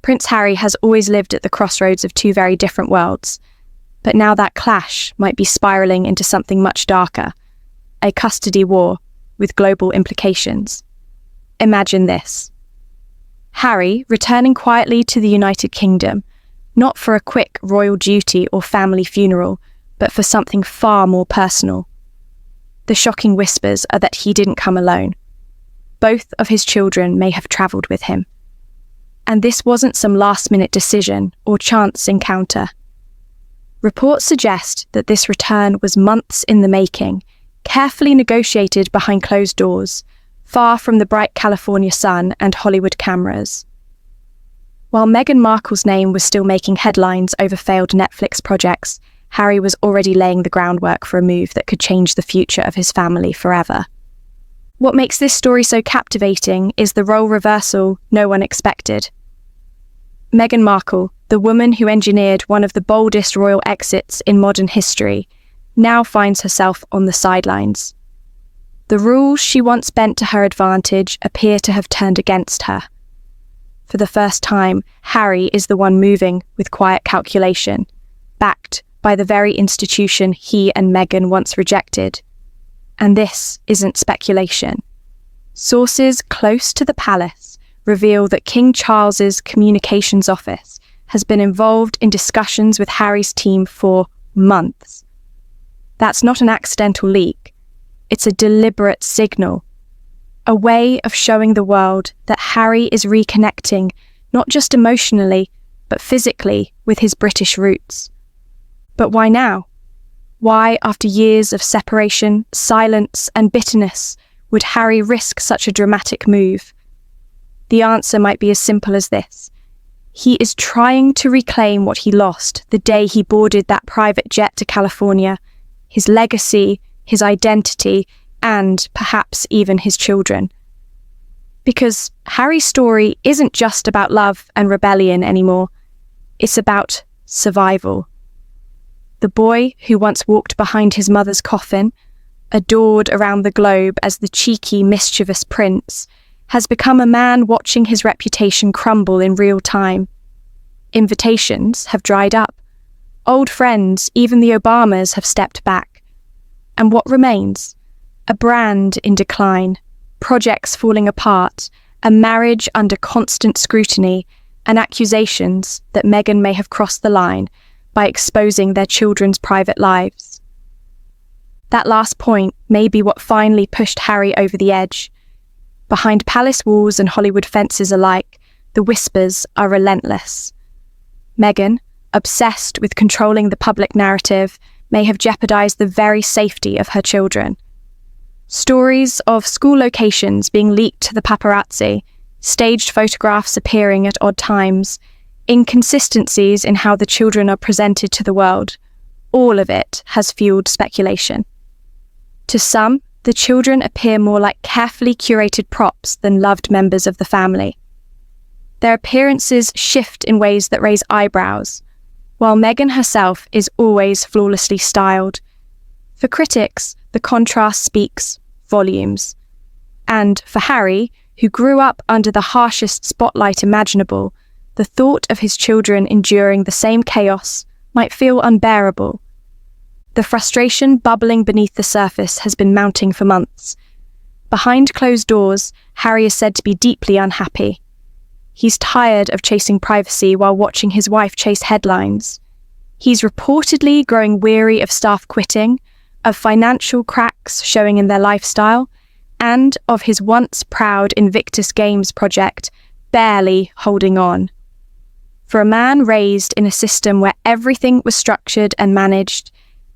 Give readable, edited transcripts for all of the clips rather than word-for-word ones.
Prince Harry has always lived at the crossroads of two very different worlds, but now that clash might be spiralling into something much darker, a custody war with global implications. Imagine this. Harry returning quietly to the United Kingdom, not for a quick royal duty or family funeral, but for something far more personal. The shocking whispers are that he didn't come alone. Both of his children may have travelled with him. And this wasn't some last-minute decision or chance encounter. Reports suggest that this return was months in the making, carefully negotiated behind closed doors, far from the bright California sun and Hollywood cameras. While Meghan Markle's name was still making headlines over failed Netflix projects, Harry was already laying the groundwork for a move that could change the future of his family forever. What makes this story so captivating is the role reversal no one expected. Meghan Markle, the woman who engineered one of the boldest royal exits in modern history, now finds herself on the sidelines. The rules she once bent to her advantage appear to have turned against her. For the first time, Harry is the one moving with quiet calculation, backed by the very institution he and Meghan once rejected. And this isn't speculation. Sources close to the palace reveal that King Charles's communications office has been involved in discussions with Harry's team for months. That's not an accidental leak. It's a deliberate signal, a way of showing the world that Harry is reconnecting not just emotionally, but physically with his British roots. But why now? Why, after years of separation, silence, and bitterness, would Harry risk such a dramatic move? The answer might be as simple as this. He is trying to reclaim what he lost the day he boarded that private jet to California, his legacy, his identity, and perhaps even his children. Because Harry's story isn't just about love and rebellion anymore. It's about survival. The boy who once walked behind his mother's coffin, adored around the globe as the cheeky, mischievous prince, has become a man watching his reputation crumble in real time. Invitations have dried up. Old friends, even the Obamas, have stepped back. And what remains? A brand in decline, projects falling apart, a marriage under constant scrutiny, and accusations that Meghan may have crossed the line by exposing their children's private lives. That last point may be what finally pushed Harry over the edge. Behind palace walls and Hollywood fences alike, the whispers are relentless. Meghan, obsessed with controlling the public narrative, may have jeopardized the very safety of her children. Stories of school locations being leaked to the paparazzi, staged photographs appearing at odd times, inconsistencies in how the children are presented to the world, all of it has fueled speculation. To some, the children appear more like carefully curated props than loved members of the family. Their appearances shift in ways that raise eyebrows, while Meghan herself is always flawlessly styled. For critics, the contrast speaks volumes. And for Harry, who grew up under the harshest spotlight imaginable, the thought of his children enduring the same chaos might feel unbearable. The frustration bubbling beneath the surface has been mounting for months. Behind closed doors, Harry is said to be deeply unhappy. He's tired of chasing privacy while watching his wife chase headlines. He's reportedly growing weary of staff quitting, of financial cracks showing in their lifestyle, and of his once proud Invictus Games project barely holding on. For a man raised in a system where everything was structured and managed,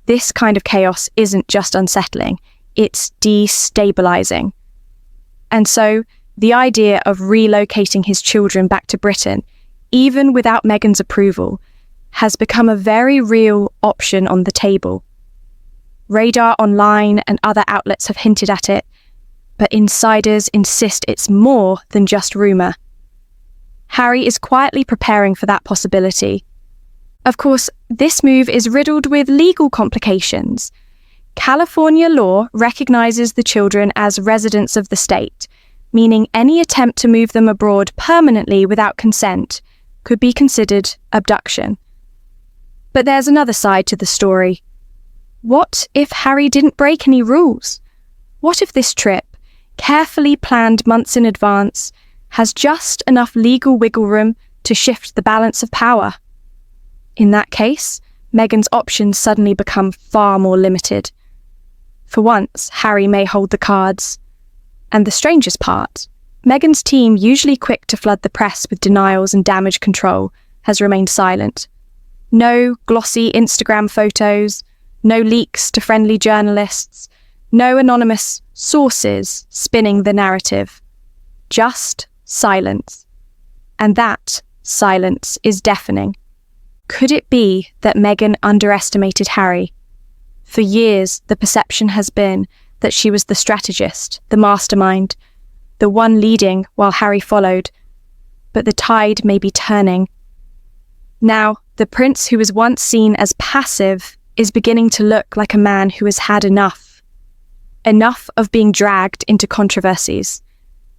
this kind of chaos isn't just unsettling, it's destabilizing. And so, the idea of relocating his children back to Britain, even without Meghan's approval, has become a very real option on the table. Radar Online and other outlets have hinted at it, but insiders insist it's more than just rumour. Harry is quietly preparing for that possibility. Of course, this move is riddled with legal complications. California law recognises the children as residents of the state, meaning any attempt to move them abroad permanently without consent could be considered abduction. But there's another side to the story. What if Harry didn't break any rules? What if this trip, carefully planned months in advance, has just enough legal wiggle room to shift the balance of power? In that case, Meghan's options suddenly become far more limited. For once, Harry may hold the cards. And the strangest part, Meghan's team, usually quick to flood the press with denials and damage control, has remained silent. No glossy Instagram photos, no leaks to friendly journalists, no anonymous sources spinning the narrative. Just silence. And that silence is deafening. Could it be that Meghan underestimated Harry? For years, the perception has been that she was the strategist, the mastermind, the one leading while Harry followed. But the tide may be turning. Now, the prince who was once seen as passive is beginning to look like a man who has had enough. Enough of being dragged into controversies.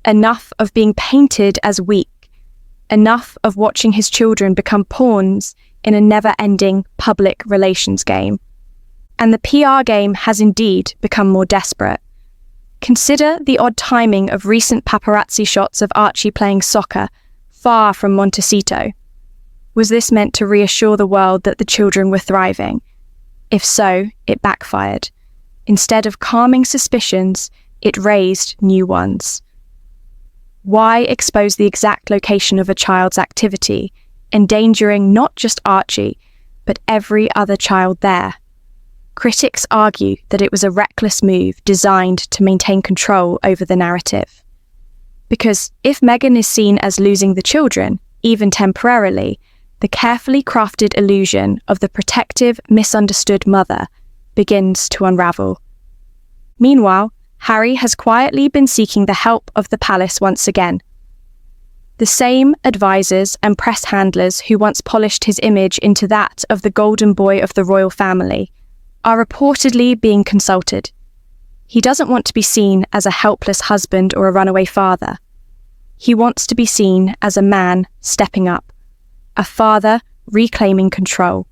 Enough of being painted as weak. Enough of watching his children become pawns in a never-ending public relations game. And the PR game has indeed become more desperate. Consider the odd timing of recent paparazzi shots of Archie playing soccer far from Montecito. Was this meant to reassure the world that the children were thriving? If so, it backfired. Instead of calming suspicions, it raised new ones. Why expose the exact location of a child's activity, endangering not just Archie, but every other child there? Critics argue that it was a reckless move designed to maintain control over the narrative. Because if Meghan is seen as losing the children, even temporarily, the carefully crafted illusion of the protective, misunderstood mother begins to unravel. Meanwhile, Harry has quietly been seeking the help of the palace once again. The same advisors and press handlers who once polished his image into that of the golden boy of the royal family are reportedly being consulted. He doesn't want to be seen as a helpless husband or a runaway father. He wants to be seen as a man stepping up, a father reclaiming control.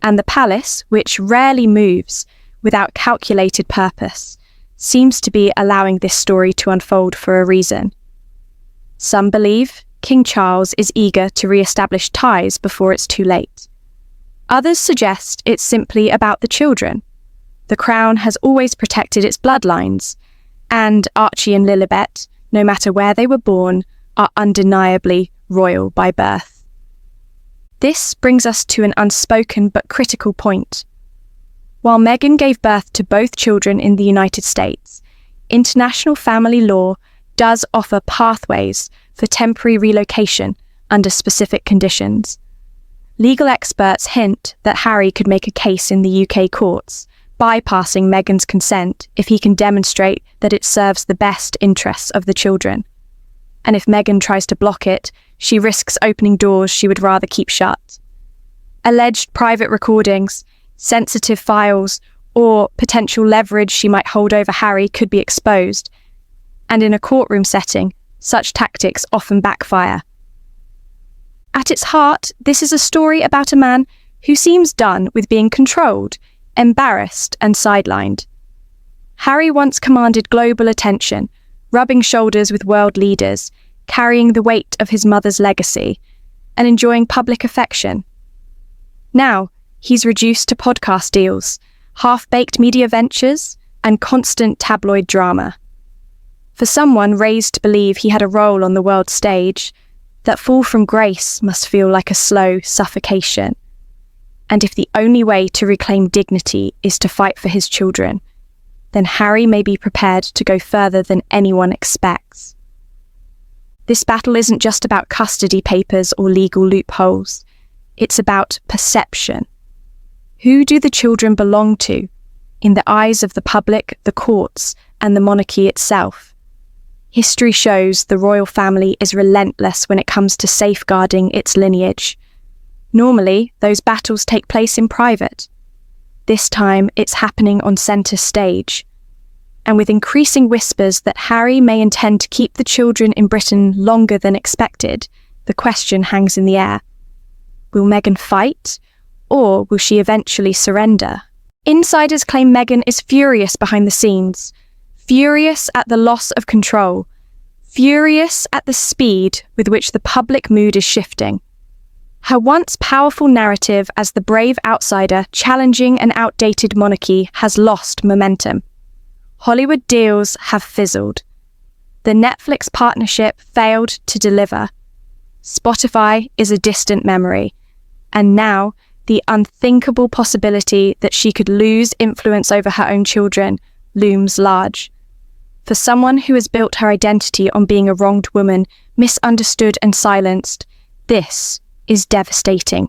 And the palace, which rarely moves without calculated purpose, seems to be allowing this story to unfold for a reason. Some believe King Charles is eager to re-establish ties before it's too late. Others suggest it's simply about the children. The crown has always protected its bloodlines, and Archie and Lilibet, no matter where they were born, are undeniably royal by birth. This brings us to an unspoken but critical point. While Meghan gave birth to both children in the United States, international family law does offer pathways for temporary relocation under specific conditions. Legal experts hint that Harry could make a case in the UK courts, bypassing Meghan's consent if he can demonstrate that it serves the best interests of the children. And if Meghan tries to block it, she risks opening doors she would rather keep shut. Alleged private recordings, sensitive files, or potential leverage she might hold over Harry could be exposed. And in a courtroom setting, such tactics often backfire. At its heart, this is a story about a man who seems done with being controlled, embarrassed, and sidelined. Harry once commanded global attention, rubbing shoulders with world leaders, carrying the weight of his mother's legacy, and enjoying public affection. Now, he's reduced to podcast deals, half-baked media ventures, and constant tabloid drama. For someone raised to believe he had a role on the world stage, that fall from grace must feel like a slow suffocation. And if the only way to reclaim dignity is to fight for his children, then Harry may be prepared to go further than anyone expects. This battle isn't just about custody papers or legal loopholes. It's about perception. Who do the children belong to, in the eyes of the public, the courts, and the monarchy itself? History shows the royal family is relentless when it comes to safeguarding its lineage. Normally, those battles take place in private. This time, it's happening on centre stage. And with increasing whispers that Harry may intend to keep the children in Britain longer than expected, the question hangs in the air. Will Meghan fight, or will she eventually surrender? Insiders claim Meghan is furious behind the scenes, furious at the loss of control, furious at the speed with which the public mood is shifting. Her once powerful narrative as the brave outsider challenging an outdated monarchy has lost momentum. Hollywood deals have fizzled. The Netflix partnership failed to deliver. Spotify is a distant memory. And now, the unthinkable possibility that she could lose influence over her own children looms large. For someone who has built her identity on being a wronged woman, misunderstood and silenced, this is devastating.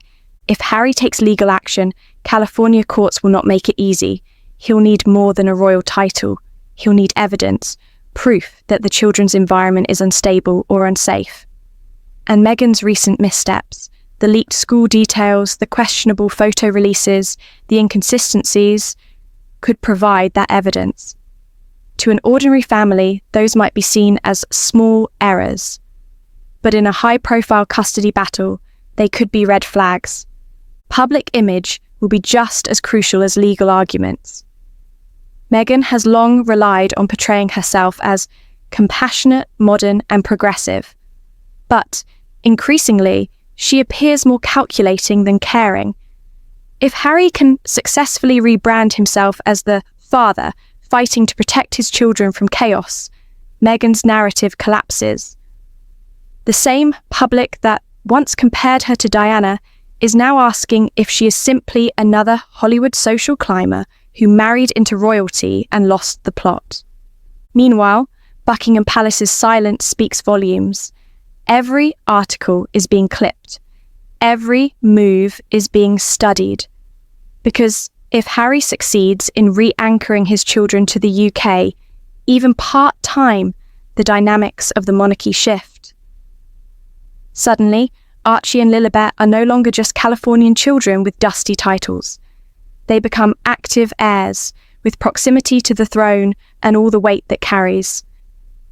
If Harry takes legal action, California courts will not make it easy. He'll need more than a royal title. He'll need evidence, proof that the children's environment is unstable or unsafe. And Meghan's recent missteps, the leaked school details, the questionable photo releases, the inconsistencies, could provide that evidence. To an ordinary family, those might be seen as small errors. But in a high-profile custody battle, they could be red flags. Public image will be just as crucial as legal arguments. Meghan has long relied on portraying herself as compassionate, modern, and progressive. But, increasingly, she appears more calculating than caring. If Harry can successfully rebrand himself as the father fighting to protect his children from chaos, Meghan's narrative collapses. The same public that once compared her to Diana is now asking if she is simply another Hollywood social climber who married into royalty and lost the plot. Meanwhile, Buckingham Palace's silence speaks volumes. Every article is being clipped. Every move is being studied. Because if Harry succeeds in re-anchoring his children to the UK, even part-time, the dynamics of the monarchy shift. Suddenly, Archie and Lilibet are no longer just Californian children with dusty titles. They become active heirs, with proximity to the throne and all the weight that carries.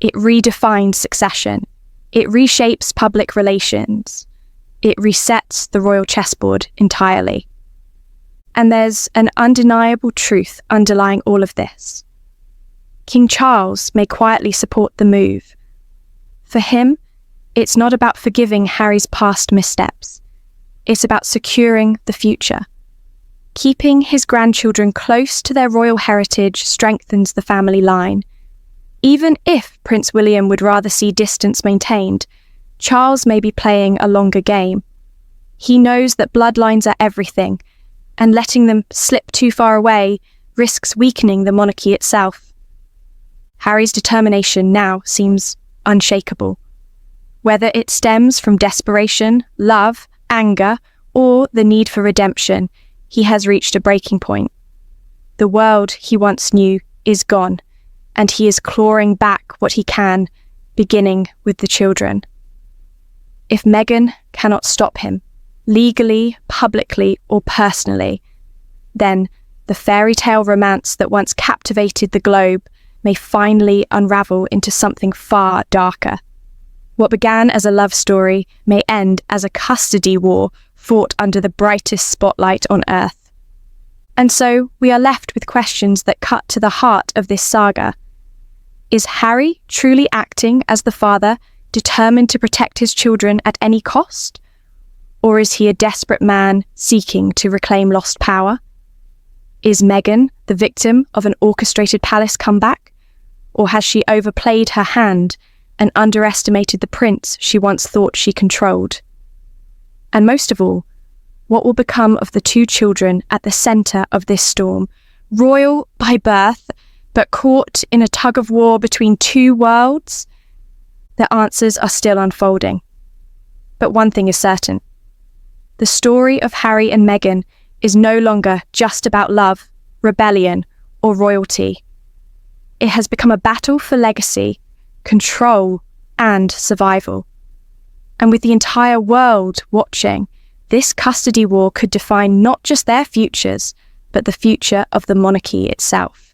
It redefines succession. It reshapes public relations. It resets the royal chessboard entirely. And there's an undeniable truth underlying all of this. King Charles may quietly support the move. For him, it's not about forgiving Harry's past missteps. It's about securing the future. Keeping his grandchildren close to their royal heritage strengthens the family line. Even if Prince William would rather see distance maintained, Charles may be playing a longer game. He knows that bloodlines are everything, and letting them slip too far away risks weakening the monarchy itself. Harry's determination now seems unshakable. Whether it stems from desperation, love, anger, or the need for redemption, he has reached a breaking point. The world he once knew is gone, and he is clawing back what he can, beginning with the children. If Meghan cannot stop him, legally, publicly, or personally, then the fairy tale romance that once captivated the globe may finally unravel into something far darker. What began as a love story may end as a custody war fought under the brightest spotlight on Earth. And so we are left with questions that cut to the heart of this saga. Is Harry truly acting as the father, determined to protect his children at any cost? Or is he a desperate man seeking to reclaim lost power? Is Meghan the victim of an orchestrated palace comeback? Or has she overplayed her hand and underestimated the prince she once thought she controlled? And most of all, what will become of the two children at the centre of this storm, royal by birth, but caught in a tug-of-war between two worlds? The answers are still unfolding. But one thing is certain. The story of Harry and Meghan is no longer just about love, rebellion, or royalty. It has become a battle for legacy, control, and survival. And with the entire world watching, this custody war could define not just their futures, but the future of the monarchy itself.